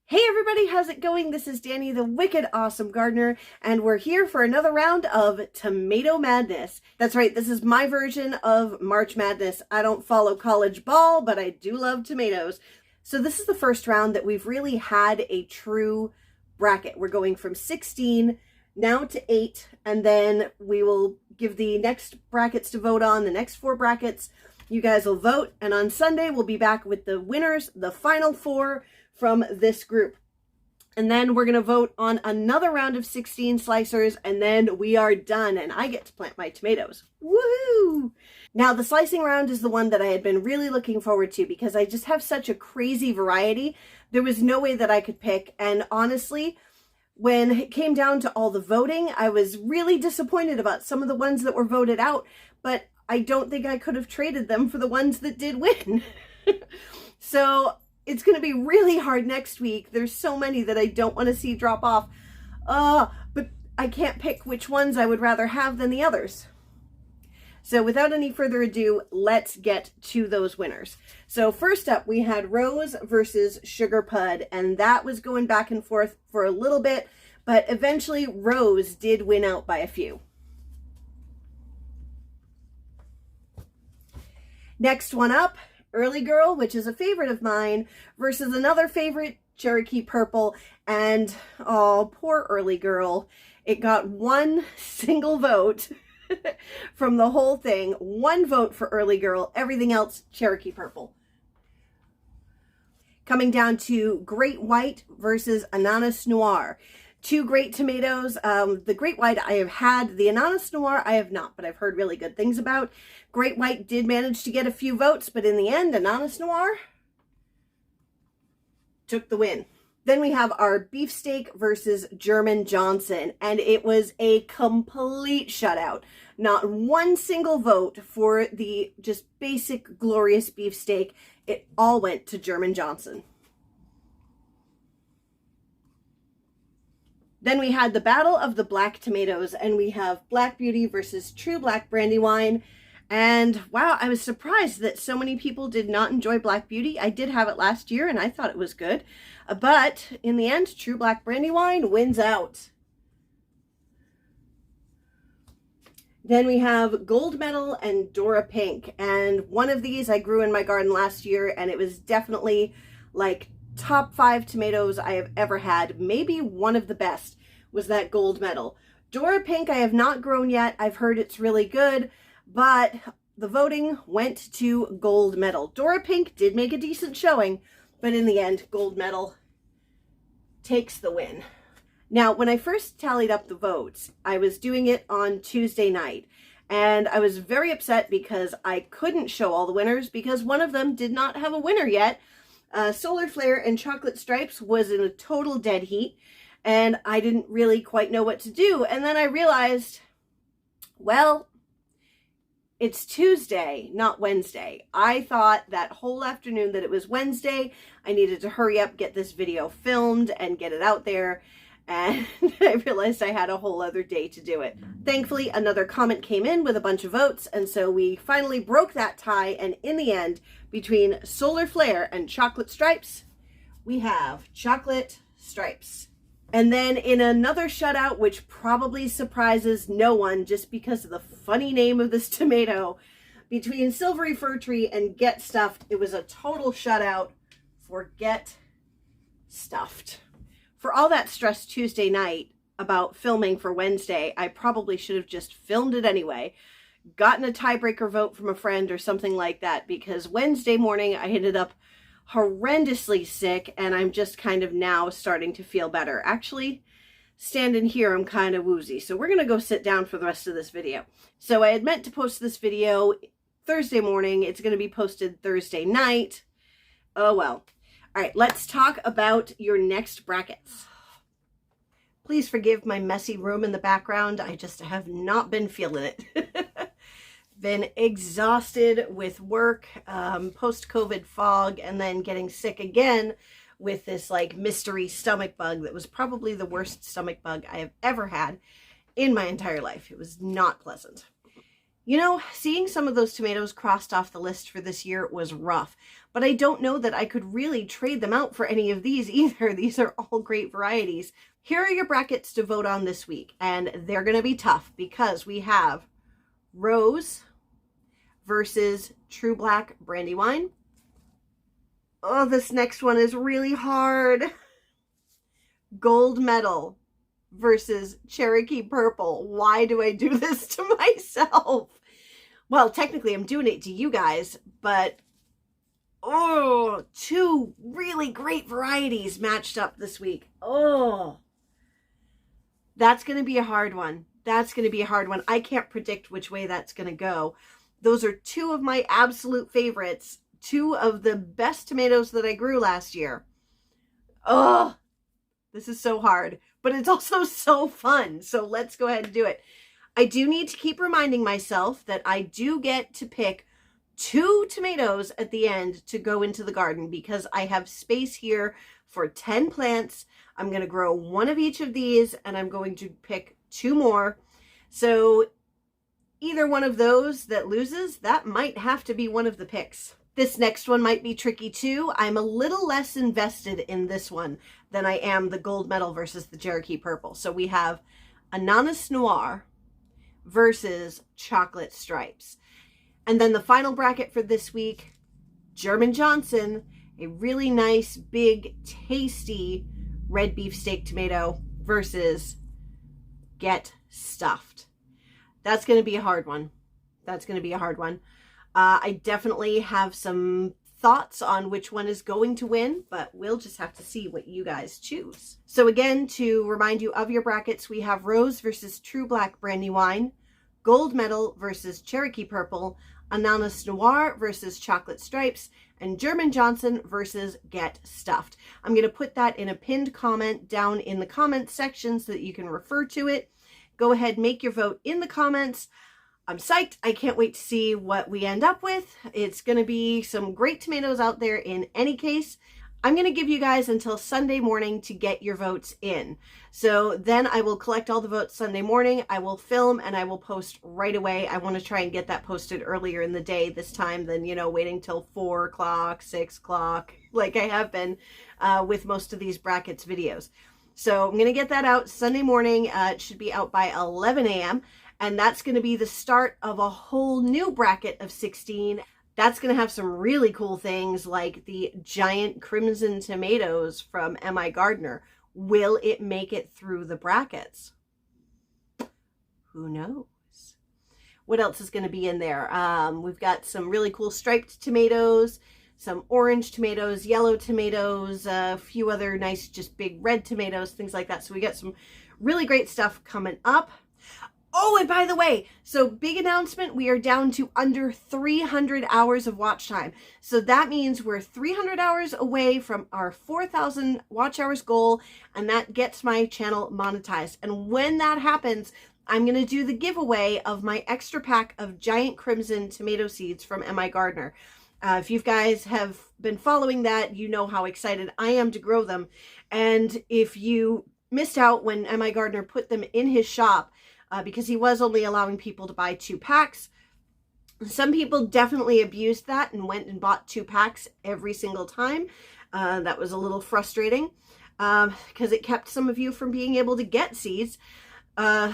Hey everybody, how's it going? This is Danny, the Wicked Awesome Gardener, and we're here for another round of Tomato Madness. That's right, this is my version of March Madness. I don't follow college ball, but I do love tomatoes. So this is the first round that we've really had a true bracket. We're going from 16 now to 8, and then we will give the next brackets to vote on, the next 4 brackets. You guys will vote, and on Sunday we'll be back with the winners, the final 4 from this group. And then we're going to vote on another round of 16 slicers, and then we are done, and I get to plant my tomatoes. Woohoo! Now, the slicing round is the one that I had been really looking forward to because I just have such a crazy variety. There was no way that I could pick, and honestly, when it came down to all the voting, I was really disappointed about some of the ones that were voted out, but I don't think I could have traded them for the ones that did win. So it's going to be really hard next week. There's so many that I don't want to see drop off. But I can't pick which ones I would rather have than the others. So without any further ado, let's get to those winners. So first up, we had Rose versus Sugar Pud, and that was going back and forth for a little bit, but eventually Rose did win out by a few. Next one up, Early Girl, which is a favorite of mine, versus another favorite, Cherokee Purple. And oh, poor Early Girl. It got one single vote from the whole thing. One vote for Early Girl, everything else Cherokee Purple. Coming down to Great White versus Ananas Noir. Two great tomatoes. The Great White I have had. The Ananas Noir I have not, but I've heard really good things about. Great White did manage to get a few votes, but in the end, Ananas Noir took the win. Then we have our Beefsteak versus German Johnson, and it was a complete shutout. Not one single vote for the just basic glorious beefsteak. It all went to German Johnson. Then we had the Battle of the Black Tomatoes, and we have Black Beauty versus True Black Brandywine. And wow, I was surprised that so many people did not enjoy Black Beauty. I did have it last year, and I thought it was good. But in the end, True Black Brandywine wins out. Then we have Gold Medal and Dora Pink. And one of these I grew in my garden last year, and it was definitely like top 5 tomatoes I have ever had. Maybe one of the best was that Gold Medal. Dora Pink I have not grown yet. I've heard it's really good, but the voting went to Gold Medal. Dora Pink did make a decent showing, but in the end, Gold Medal takes the win. Now, when I first tallied up the votes, I was doing it on Tuesday night, and I was very upset because I couldn't show all the winners because one of them did not have a winner yet. Solar Flare and Chocolate Stripes was in a total dead heat, and I didn't really quite know what to do. And then I realized, well, it's Tuesday, not Wednesday. I thought that whole afternoon that it was Wednesday. I needed to hurry up, get this video filmed, and get it out there. And I realized I had a whole other day to do it. Thankfully, another comment came in with a bunch of votes, and so we finally broke that tie, and in the end, between Solar Flare and Chocolate Stripes, we have Chocolate Stripes. And then in another shutout, which probably surprises no one just because of the funny name of this tomato, between Silvery Fir Tree and Get Stuffed, it was a total shutout for Get Stuffed. For all that stress Tuesday night about filming for Wednesday, I probably should have just filmed it anyway, gotten a tiebreaker vote from a friend or something like that, because Wednesday morning I ended up horrendously sick, and I'm just kind of now starting to feel better. Actually, standing here, I'm kind of woozy, so we're going to go sit down for the rest of this video. So I had meant to post this video Thursday morning. It's going to be posted Thursday night. Oh well. All right, let's talk about your next brackets. Please forgive my messy room in the background. I just have not been feeling it. Been exhausted with work, post-COVID fog, and then getting sick again with this like mystery stomach bug that was probably the worst stomach bug I have ever had in my entire life. It was not pleasant. You know, seeing some of those tomatoes crossed off the list for this year was rough, but I don't know that I could really trade them out for any of these either. These are all great varieties. Here are your brackets to vote on this week, and they're going to be tough because we have Rose versus True Black Brandywine. Oh, this next one is really hard. Gold Medal versus Cherokee Purple. Why do I do this to myself? Well, technically I'm doing it to you guys, but oh, two really great varieties matched up this week. Oh, that's going to be a hard one. That's going to be a hard one. I can't predict which way that's going to go. Those are two of my absolute favorites. Two of the best tomatoes that I grew last year. Oh, this is so hard, but it's also so fun. So let's go ahead and do it. I do need to keep reminding myself that I do get to pick 2 tomatoes at the end to go into the garden because I have space here for 10 plants. I'm going to grow 1 of each of these and I'm going to pick 2 more. So either one of those that loses, that might have to be one of the picks. This next one might be tricky too. I'm a little less invested in this one than I am the Gold Medal versus the Cherokee Purple. So we have Ananas Noir versus Chocolate Stripes. And then the final bracket for this week, German Johnson, a really nice, big, tasty red beefsteak tomato versus Get Stuffed. That's going to be a hard one. That's going to be a hard one. I definitely have some thoughts on which one is going to win, but we'll just have to see what you guys choose. So again, to remind you of your brackets, we have Rose versus True Black Brandywine, Gold Medal versus Cherokee Purple, Ananas Noir versus Chocolate Stripes, and German Johnson versus Get Stuffed. I'm going to put that in a pinned comment down in the comments section so that you can refer to it. Go ahead, make your vote in the comments. I'm psyched. I can't wait to see what we end up with. It's going to be some great tomatoes out there in any case. I'm going to give you guys until Sunday morning to get your votes in. So then I will collect all the votes Sunday morning. I will film and I will post right away. I want to try and get that posted earlier in the day this time than, you know, waiting till 4 o'clock, 6 o'clock, like I have been with most of these brackets videos. So I'm going to get that out Sunday morning. It should be out by 11 a.m. And that's going to be the start of a whole new bracket of 16. That's going to have some really cool things like the giant crimson tomatoes from M.I. Gardner. Will it make it through the brackets? Who knows? What else is going to be in there? We've got some really cool striped tomatoes, some orange tomatoes, yellow tomatoes, a few other nice, just big red tomatoes, things like that. So we got some really great stuff coming up. Oh, and by the way, so big announcement, we are down to under 300 hours of watch time. So that means we're 300 hours away from our 4,000 watch hours goal, and that gets my channel monetized. And when that happens, I'm going to do the giveaway of my extra pack of giant crimson tomato seeds from M.I. Gardner. If you guys have been following that, you know how excited I am to grow them. And if you missed out when M.I. Gardner put them in his shop, because he was only allowing people to buy 2 packs. Some people definitely abused that and went and bought 2 packs every single time. That was a little frustrating because it kept some of you from being able to get seeds. Yeah.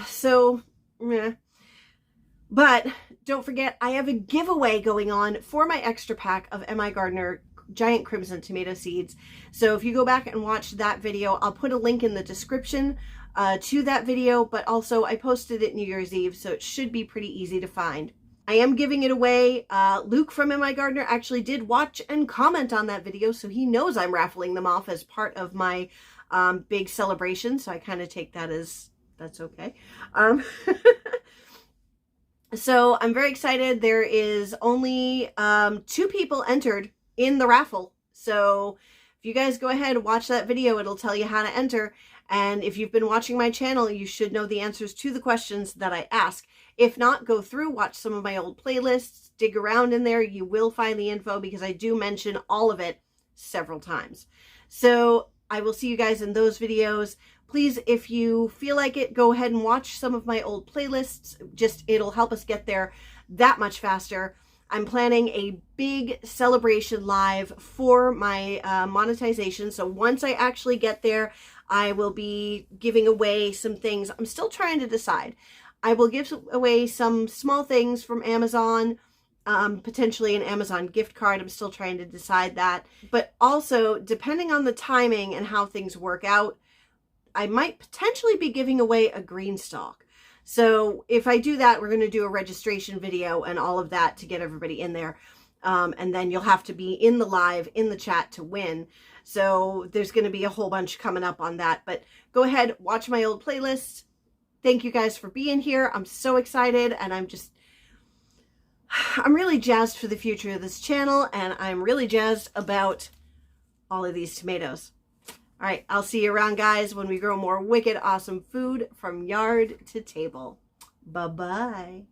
But don't forget, I have a giveaway going on for my extra pack of M.I. Gardner giant crimson tomato seeds. So if you go back and watch that video, I'll put a link in the description to that video, but also I posted it New Year's Eve, so it should be pretty easy to find. I am giving it away. Luke from M.I. Gardner actually did watch and comment on that video, so he knows I'm raffling them off as part of my big celebration, so I kind of take that as, that's okay. So I'm very excited. There is only 2 people entered in the raffle, so if you guys go ahead and watch that video, it'll tell you how to enter. And if you've been watching my channel, you should know the answers to the questions that I ask. If not, go through, watch some of my old playlists, dig around in there. You will find the info because I do mention all of it several times. So I will see you guys in those videos. Please, if you feel like it, go ahead and watch some of my old playlists. Just, it'll help us get there that much faster. I'm planning a big celebration live for my monetization. So once I actually get there, I will be giving away some things. I'm still trying to decide. I will give away some small things from Amazon, potentially an Amazon gift card. I'm still trying to decide that. But also, depending on the timing and how things work out, I might potentially be giving away a green stalk. So if I do that, we're going to do a registration video and all of that to get everybody in there. And then you'll have to be in the live, in the chat to win. So there's going to be a whole bunch coming up on that. But go ahead, watch my old playlist. Thank you guys for being here. I'm so excited, and I'm really jazzed for the future of this channel, and I'm really jazzed about all of these tomatoes. All right, I'll see you around, guys, when we grow more wicked awesome food from yard to table. Bye-bye.